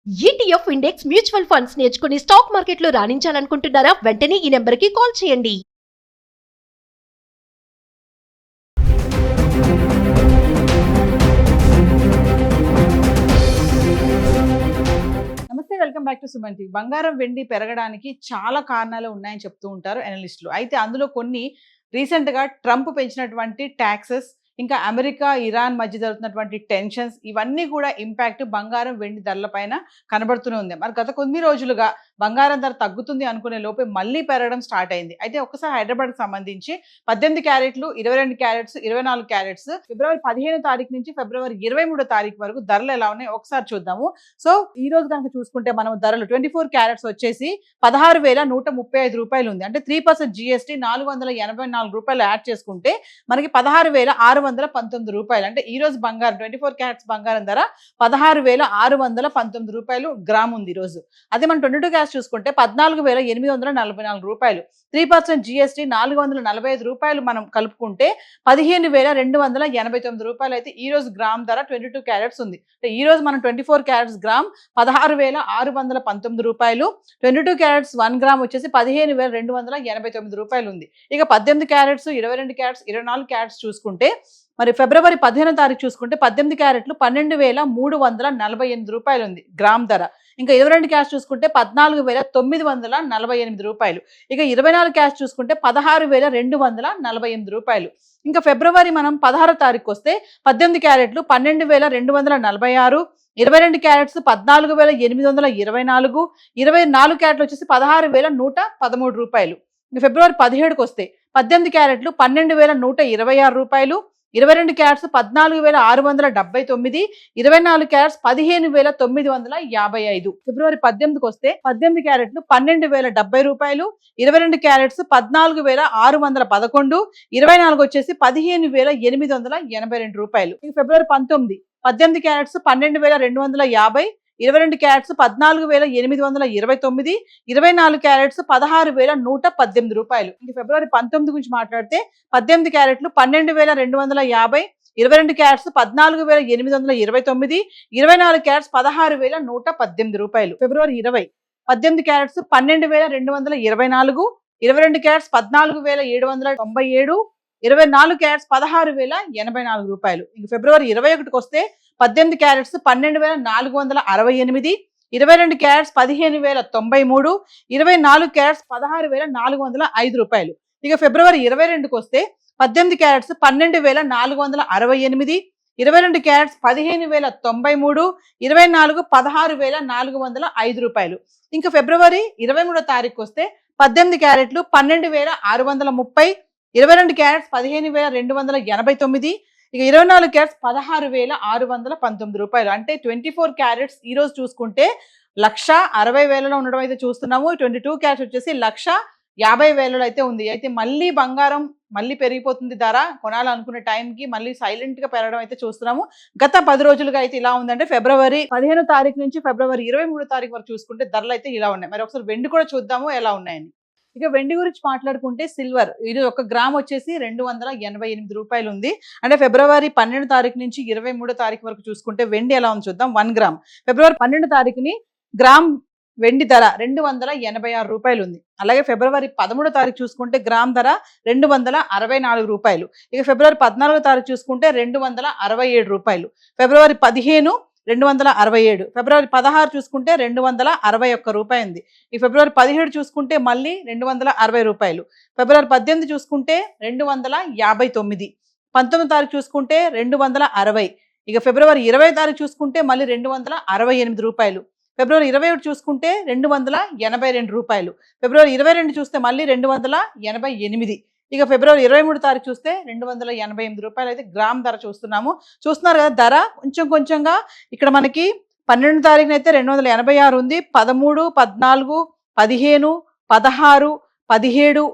ETF index mutual funds నేర్చుకుని stock మార్కెట్లో రాణించాలనుకుంటున్నారా? వెంటనే ఈ నెంబర్కి కాల్ చేయండి. నమస్తే, welcome back to Suman TV. బంగారం వెండి పెరగడానికి చాలా కారణాలు ఉన్నాయని చెప్తూ ఉంటారు అనలిస్టులు. అయితే అందులో కొన్ని రీసెంట్గా ట్రంప్ పెంచినటువంటి ట్యాక్సెస్, ఇంకా అమెరికా ఇరాన్ మధ్య జరుగుతున్నటువంటి టెన్షన్స్, ఇవన్నీ కూడా ఇంపాక్ట్ బంగారం వెండి ధరల పైన కనబడుతూనే ఉంది. మరి గత కొన్ని రోజులుగా బంగారం ధర తగ్గుతుంది అనుకునే లోపే మళ్ళీ పెరగడం స్టార్ట్ అయింది. అయితే ఒక్కసారి హైదరాబాద్కి సంబంధించి 18 క్యారెట్లు, 22 క్యారెట్స్, 24 క్యారెట్స్ ఫిబ్రవరి 15 తారీఖు నుంచి ఫిబ్రవరి 23 తారీఖు వరకు ధరలు ఎలా ఉన్నాయి ఒకసారి చూద్దాము. సో ఈ రోజు కనుక చూసుకుంటే మనం ధరలు 24 క్యారెట్స్ వచ్చేసి 16,135 రూపాయలు ఉంది. అంటే 3% GST 484 రూపాయలు యాడ్ చేసుకుంటే మనకి 16,619 రూపాయలు. అంటే ఈ రోజు బంగారం 24 క్యారెట్స్ బంగారం ధర 16,619 రూపాయలు గ్రామ్ ఉంది ఈ రోజు. అదే మనం 22 క్యారెట్స్ చూసుకుంటే 14,844 రూపాయలు. 3% GST 445 రూపాయలు మనం కలుపుకుంటే 15,289 రూపాయలు అయితే ఈ రోజు గ్రామ్ ధర 22 క్యారెట్స్ ఉంది. అంటే ఈ రోజు మనం 24 క్యారెట్స్ గ్రామ్ 16,619 రూపాయలు, 22 క్యారెట్స్ 1 గ్రామ్ వచ్చేసి 15,289 రూపాయలు ఉంది. ఇక 18 క్యారెట్స్, 22 క్యారెట్స్, 24 క్యారెట్స్ చూసుకుంటే మరి ఫిబ్రవరి 15 తారీఖు చూసుకుంటే 18 క్యారెట్లు 12,348 రూపాయలు ఉంది గ్రామ్ ధర. ఇంకా 22 క్యాష్ చూసుకుంటే 14,948 రూపాయలు. ఇక 24 క్యాష్ చూసుకుంటే 16,248 రూపాయలు. ఇంకా ఫిబ్రవరి మనం 16 తారీఖు వస్తే 18 క్యారెట్లు 12,246, 22 క్యారెట్స్ 14,824, 24 క్యారెట్లు వచ్చేసి 16,113 రూపాయలు. ఫిబ్రవరి 17కి వస్తే 18 క్యారెట్లు 12,126 రూపాయలు, 22 క్యారెట్స్ 14,679, 24 క్యారెట్స్ 15,955. ఫిబ్రవరి 18కి వస్తే 18 క్యారెట్లు 12,070 రూపాయలు, 22 క్యారెట్స్ 14,611, 24 వచ్చేసి 15,882 రూపాయలు. ఫిబ్రవరి 19 18 క్యారెట్స్ 12,250, 22 క్యారెట్స్ 14,829, 24 క్యారెట్స్ 16,118 రూపాయలు. ఇంక ఫిబ్రవరి 19 గురించి మాట్లాడితే 18 క్యారెట్లు 12,250, 22 క్యారెట్స్ 14,829, 24 క్యారెట్స్ 16,118 రూపాయలు. ఫిబ్రవరి 20 18 క్యారెట్స్ 12,224, 22 క్యారెట్స్ 14,797, 24 క్యారెట్స్ 16,084 రూపాయలు. ఇంక ఫిబ్రవరి 21కి వస్తే 18 క్యారెట్స్ 12,468, 22 క్యారెట్స్ 15,093, 24 క్యారెట్స్ 16,405 రూపాయలు. ఇక ఫిబ్రవరి 22కి వస్తే 18 క్యారెట్స్ 12,468, 22 క్యారెట్స్ 15,093, 24 16,405 రూపాయలు. ఇంకా ఫిబ్రవరి 23 తారీఖు వస్తే 18 క్యారెట్లు 12,630, 22 క్యారెట్స్ 15,289, ఇక 24 క్యారెట్స్ 16,619 రూపాయలు. అంటే 24 క్యారెట్స్ ఈ రోజు చూసుకుంటే 1,60,000లో ఉండడం అయితే చూస్తున్నాము. 22 క్యారెట్స్ వచ్చేసి 1,50,000 అయితే ఉంది. అయితే మళ్ళీ బంగారం మళ్ళీ పెరిగిపోతుంది ధర. కొనాలనుకునే టైంకి మళ్ళీ సైలెంట్ గా పెరగడం అయితే చూస్తున్నాము. గత 10 రోజులుగా అయితే ఇలా ఉందంటే ఫిబ్రవరి 15 తారీఖు నుంచి ఫిబ్రవరి 23 తారీఖు వరకు చూసుకుంటే ధరలు అయితే ఇలా ఉన్నాయి. మరి ఒకసారి వెండి కూడా చూద్దాము ఎలా ఉన్నాయని. ఇక వెండి గురించి మాట్లాడుకుంటే సిల్వర్ ఇది 1 గ్రామ్ వచ్చేసి 288 రూపాయలు ఉంది. అంటే ఫిబ్రవరి 12 తారీఖు నుంచి 23 తారీఖు వరకు చూసుకుంటే వెండి ఎలా ఉంది చూద్దాం. 1 గ్రామ్ ఫిబ్రవరి 12 తారీఖుని గ్రామ్ వెండి ధర 286 రూపాయలు ఉంది. అలాగే ఫిబ్రవరి 13 తారీఖు చూసుకుంటే గ్రామ్ ధర 264 రూపాయలు. ఇక ఫిబ్రవరి 14 తారీఖు చూసుకుంటే 267 రూపాయలు. ఫిబ్రవరి 15 267, ఫిబ్రవరి 16 చూసుకుంటే 261 రూపాయి ఉంది. ఈ ఫిబ్రవరి 17 చూసుకుంటే మళ్ళీ 260 రూపాయలు. ఫిబ్రవరి 18 చూసుకుంటే 259, 19 తారీఖు చూసుకుంటే 260, ఇక ఫిబ్రవరి 20 తారీఖు చూసుకుంటే మళ్ళీ 268 రూపాయలు. ఫిబ్రవరి 21 చూసుకుంటే 282 రూపాయలు. ఫిబ్రవరి 22 చూస్తే మళ్ళీ 288, ఇక ఫిబ్రవరి 23 తారీఖు చూస్తే 288 రూపాయలు అయితే గ్రామ్ ధర చూస్తున్నారు కదా. ధర కొంచెంగా ఇక్కడ మనకి 12 తారీఖున అయితే 286 ఉంది. 13, 14, 15, 16, 17,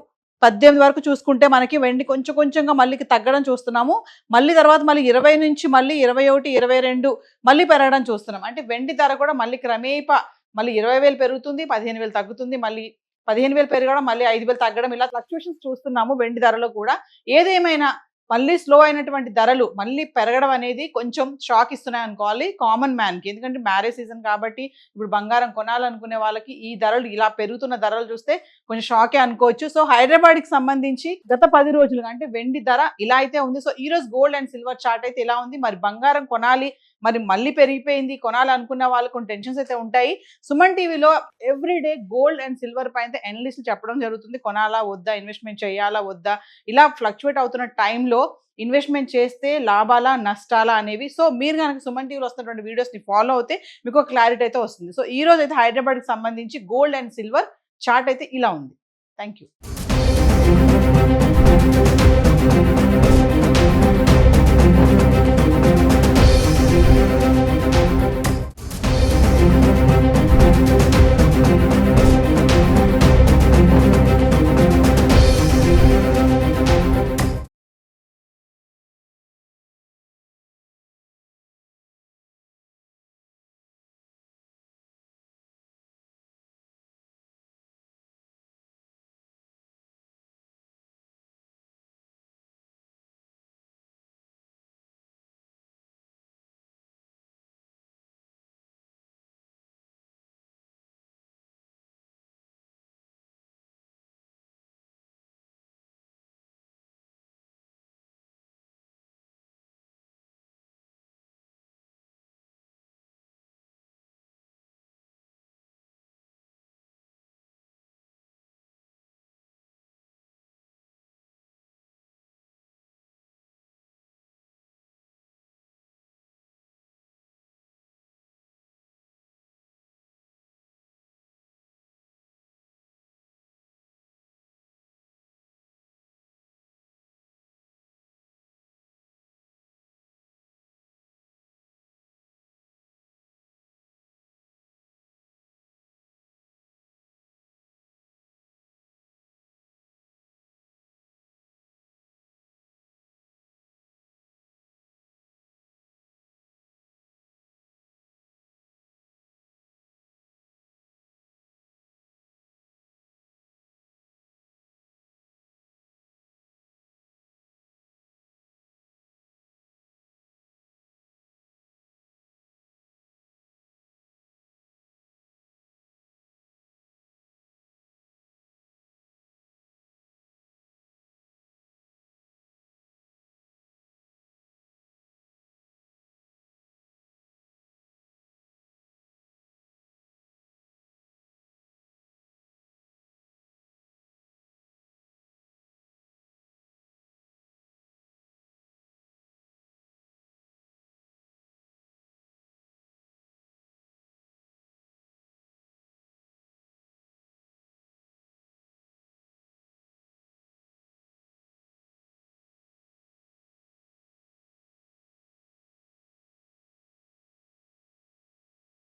18 వరకు చూసుకుంటే మనకి వెండి కొంచెంగా మళ్ళీ తగ్గడం చూస్తున్నాము. మళ్ళీ తర్వాత మళ్ళీ 20 నుంచి మళ్ళీ 21, 22 మళ్ళీ పెరగడం చూస్తున్నాం. అంటే వెండి ధర కూడా మళ్ళీ క్రమేపా మళ్ళీ 20,000 పెరుగుతుంది, 15,000 తగ్గుతుంది, మళ్ళీ 15,000 పెరగడం, మళ్ళీ 5,000 తగ్గడం, ఇలా ఫ్లక్చుయేషన్స్ చూస్తున్నాము వెండి ధరలో కూడా. ఏదేమైనా మళ్ళీ స్లో అయినటువంటి ధరలు మళ్ళీ పెరగడం అనేది కొంచెం షాక్ ఇస్తున్నాయి అనుకోవాలి కామన్ మ్యాన్కి. ఎందుకంటే మ్యారేజ్ సీజన్ కాబట్టి ఇప్పుడు బంగారం కొనాలనుకునే వాళ్ళకి ఈ ధరలు ఇలా పెరుగుతున్న ధరలు చూస్తే కొంచెం షాకే అనుకోవచ్చు. సో హైదరాబాద్కి సంబంధించి గత 10 రోజులుగా అంటే వెండి ధర ఇలా అయితే ఉంది. సో ఈ రోజు గోల్డ్ అండ్ సిల్వర్ చార్ట్ అయితే ఇలా ఉంది. మరి బంగారం కొనాలి, మరి మళ్ళీ పెరిగిపోయింది కొనాలనుకున్న వాళ్ళకు కొన్ని టెన్షన్స్ అయితే ఉంటాయి. సుమన్ టీవీలో ఎవ్రీడే గోల్డ్ అండ్ సిల్వర్ పైన ఎనలిస్టులు చెప్పడం జరుగుతుంది. కొనాలా వద్దా, ఇన్వెస్ట్మెంట్ చేయాలా వద్దా, ఇలా ఫ్లక్చువేట్ అవుతున్న టైంలో ఇన్వెస్ట్మెంట్ చేస్తే లాభాలా నష్టాలా అనేవి. సో మీరు కనుక సుమన్ టీవీలో వస్తున్నటువంటి వీడియోస్ని ఫాలో అవుతే మీకు ఒక క్లారిటీ అయితే వస్తుంది. సో ఈ రోజు అయితే హైదరాబాద్కి సంబంధించి గోల్డ్ అండ్ సిల్వర్ చార్ట్ అయితే ఇలా ఉంది. Thank you.